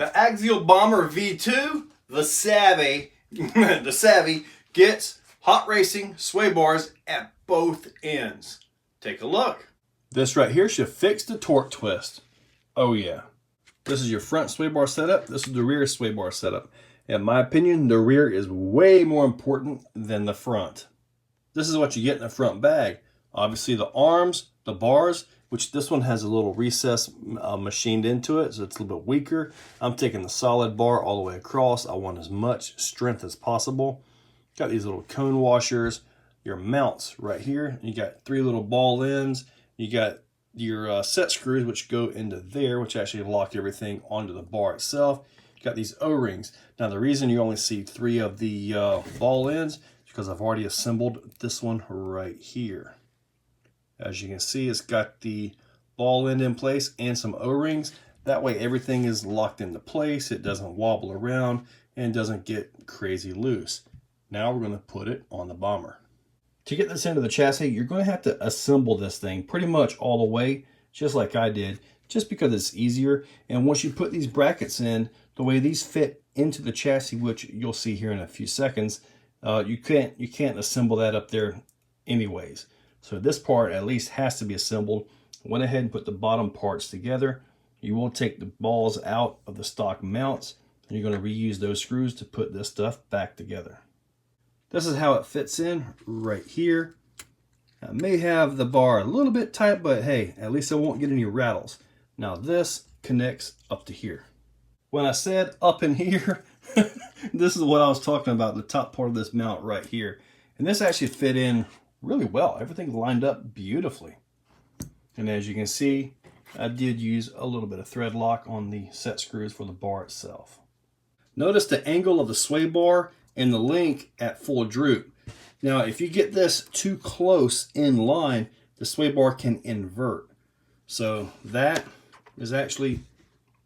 The Axial Bomber V2, the Savvy, the Savvy gets hot racing sway bars at both ends. Take a look. This right here should fix the torque twist. Oh yeah. This is your front sway bar setup. This is the rear sway bar setup. In my opinion, the rear is way more important than the front. This is what you get in the front bag. Obviously the arms, the bars, which this one has a little recess machined into it, so it's a little bit weaker. I'm taking the solid bar all the way across. I want as much strength as possible. Got these little cone washers, your mounts right here. You got 3 little ball ends. You got your set screws, which go into there, which actually lock everything onto the bar itself. You got these O-rings. Now the reason you only see 3 of the ball ends is because I've already assembled this one right here. As you can see, it's got the ball end in place and some O-rings. That way everything is locked into place. It doesn't wobble around and doesn't get crazy loose. Now we're going to put it on the bomber. To get this into the chassis, you're going to have to assemble this thing pretty much all the way, just like I did, just because it's easier. And once you put these brackets in, the way these fit into the chassis, which you'll see here in a few seconds, you can't assemble that up there anyways. So this part at least has to be assembled. Went ahead and put the bottom parts together. You will take the balls out of the stock mounts, and you're going to reuse those screws to put this stuff back together. This is how it fits in right here. I may have the bar a little bit tight, but hey, at least I won't get any rattles. Now this connects up to here. When I said up in here, this is what I was talking about, the top part of this mount right here. And this actually fit in really well. Everything lined up beautifully. And as you can see, I did use a little bit of thread lock on the set screws for the bar itself. Notice the angle of the sway bar and the link at full droop. Now, if you get this too close in line, the sway bar can invert. So that is actually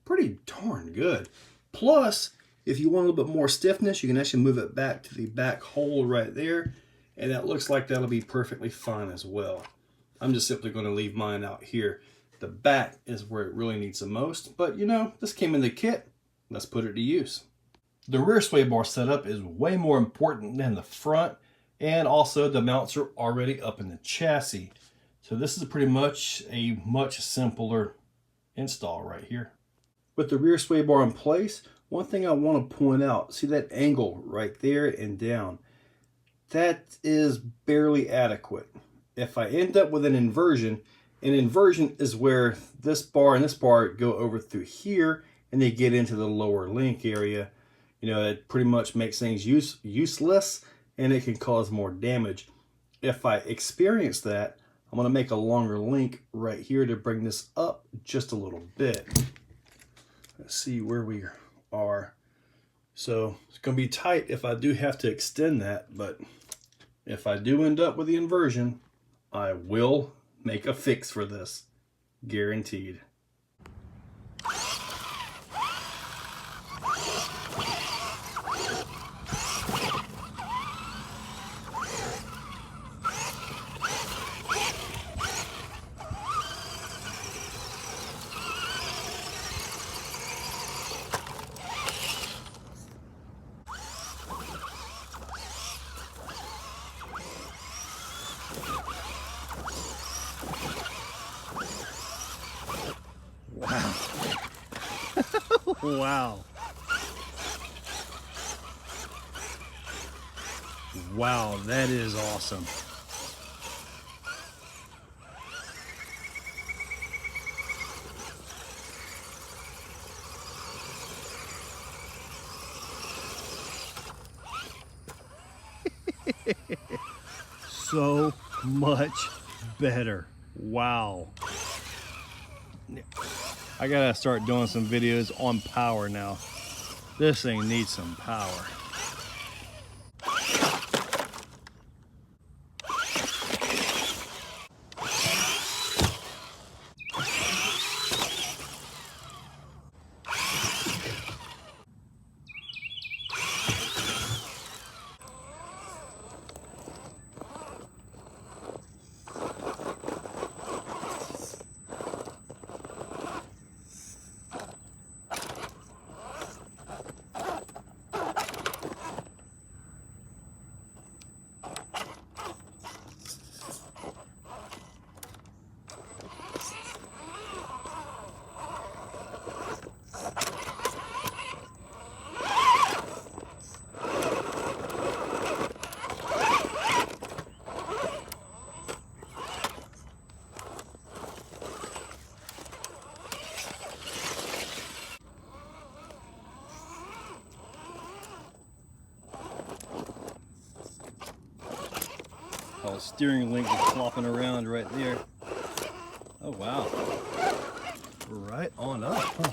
pretty darn good. Plus, if you want a little bit more stiffness, you can actually move it back to the back hole right there. And that looks like that'll be perfectly fine as well. I'm just simply going to leave mine out here. The back is where it really needs the most. But you know, this came in the kit. Let's put it to use. The rear sway bar setup is way more important than the front. And also the mounts are already up in the chassis. So this is pretty much a much simpler install right here. With the rear sway bar in place, one thing I want to point out, see that angle right there and down. That is barely adequate. If I end up with an inversion is where this bar and this bar go over through here and they get into the lower link area. You know, it pretty much makes things useless and it can cause more damage. If I experience that, I'm going to make a longer link right here to bring this up just a little bit. Let's see where we are. So it's going to be tight if I do have to extend that, but if I do end up with the inversion, I will make a fix for this. Guaranteed. Wow. Wow, that is awesome. So much better. Wow. I gotta start doing some videos on power now. This thing needs some power. the steering link is flopping around right there. Oh wow. Right on up, huh?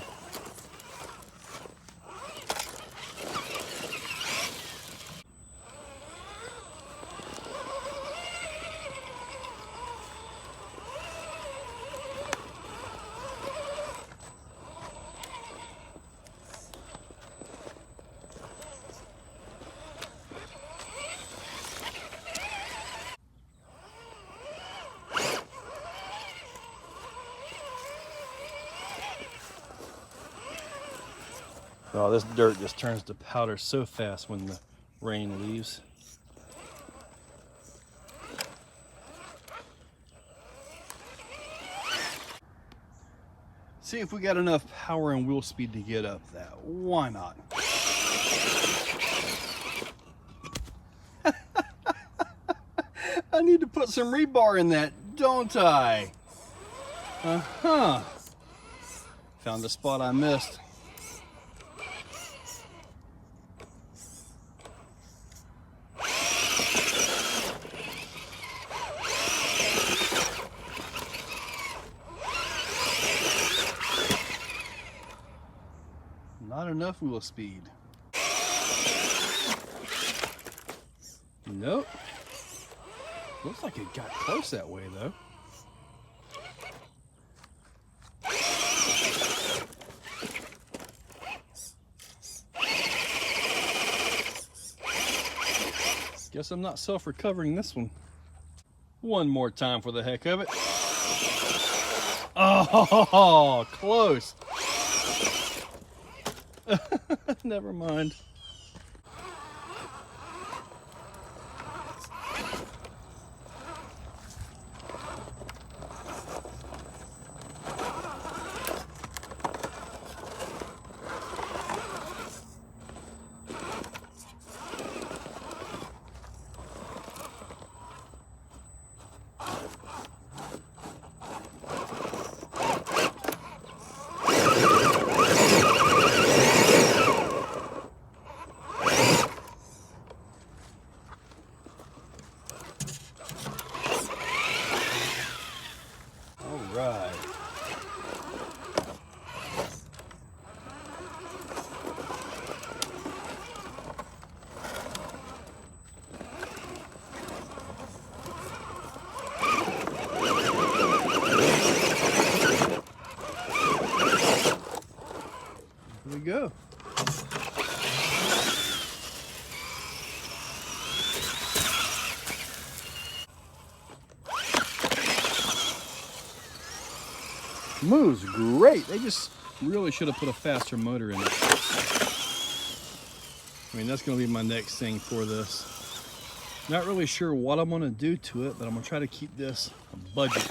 Oh, this dirt just turns to powder so fast when the rain leaves. See if we got enough power and wheel speed to get up that. Why not? I need to put some rebar in that, don't I? Uh-huh. Found a spot I missed. Not enough wheel speed. Nope. Looks like it got close that way though. Guess I'm not self-recovering this one. One more time for the heck of it. Oh, close. Never mind. Right. Here we go. Moves great. They just really should have put a faster motor in it. I mean, that's going to be my next thing for this. Not really sure what I'm going to do to it, but I'm going to try to keep this a budget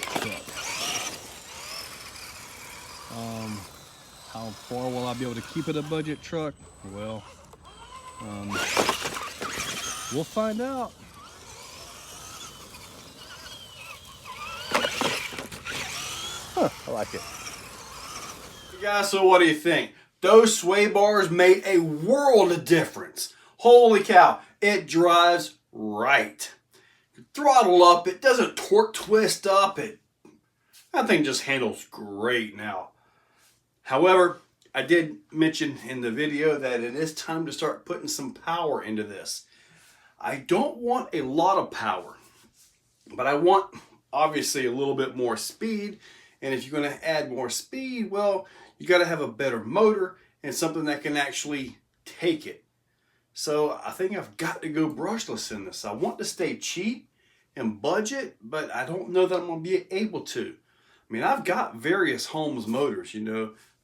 truck. How far will I be able to keep it a budget truck? Well, we'll find out. I like it. You guys, so what do you think? Those Swaybars made a world of difference. Holy cow, it drives right. Throttle up, it doesn't torque twist up. That thing just handles great now. However, I did mention in the video that it is time to start putting some power into this. I don't want a lot of power, but I want obviously a little bit more speed. And if you're going to add more speed, well, you got to have a better motor and something that can actually take it. So I think I've got to go brushless in this. I want to stay cheap and budget, but I don't know that I'm going to be able to. I mean, I've got various Holmes motors,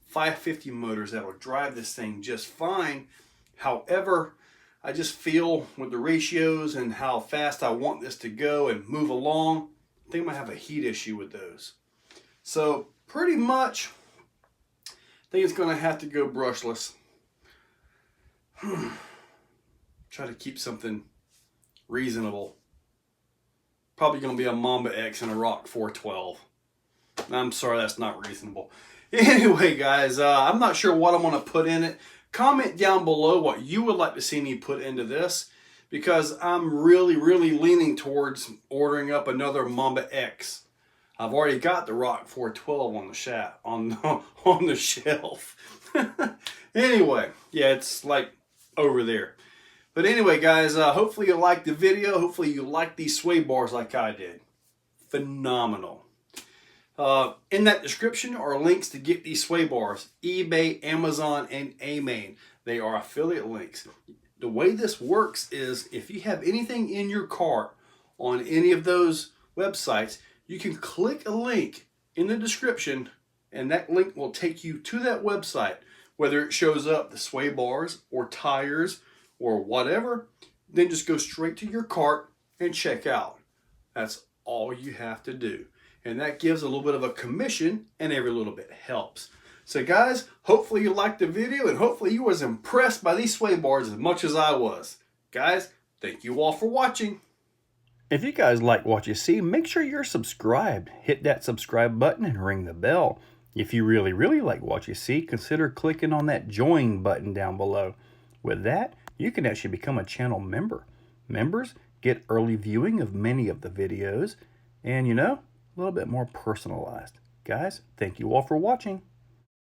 550 motors that will drive this thing just fine. However, I just feel with the ratios and how fast I want this to go and move along, I think I might have a heat issue with those. So pretty much, I think it's going to have to go brushless. Try to keep something reasonable. Probably going to be a Mamba X and a Rock 412. I'm sorry, that's not reasonable. Anyway, guys, I'm not sure what I'm going to put in it. Comment down below what you would like to see me put into this, because I'm really leaning towards ordering up another Mamba X. I've already got the Rock 412 on the on the shelf. Anyway, yeah, it's like over there. But anyway, guys, hopefully you liked the video. Hopefully you liked these Swaybars like I did. Phenomenal. In that description are links to get these Swaybars. eBay, Amazon, and AMain. They are affiliate links. The way this works is if you have anything in your cart on any of those websites, you can click a link in the description and that link will take you to that website. Whether it shows up the Swaybars or tires or whatever, then just go straight to your cart and check out. That's all you have to do. And that gives a little bit of a commission, and every little bit helps. So guys, hopefully you liked the video, and hopefully you was impressed by these Swaybars as much as I was. Guys, thank you all for watching. If you guys like what you see, make sure you're subscribed. Hit that subscribe button and ring the bell. If you really like what you see, consider clicking on that join button down below. With that, you can actually become a channel member. Members get early viewing of many of the videos and, you know, a little bit more personalized. Guys, thank you all for watching.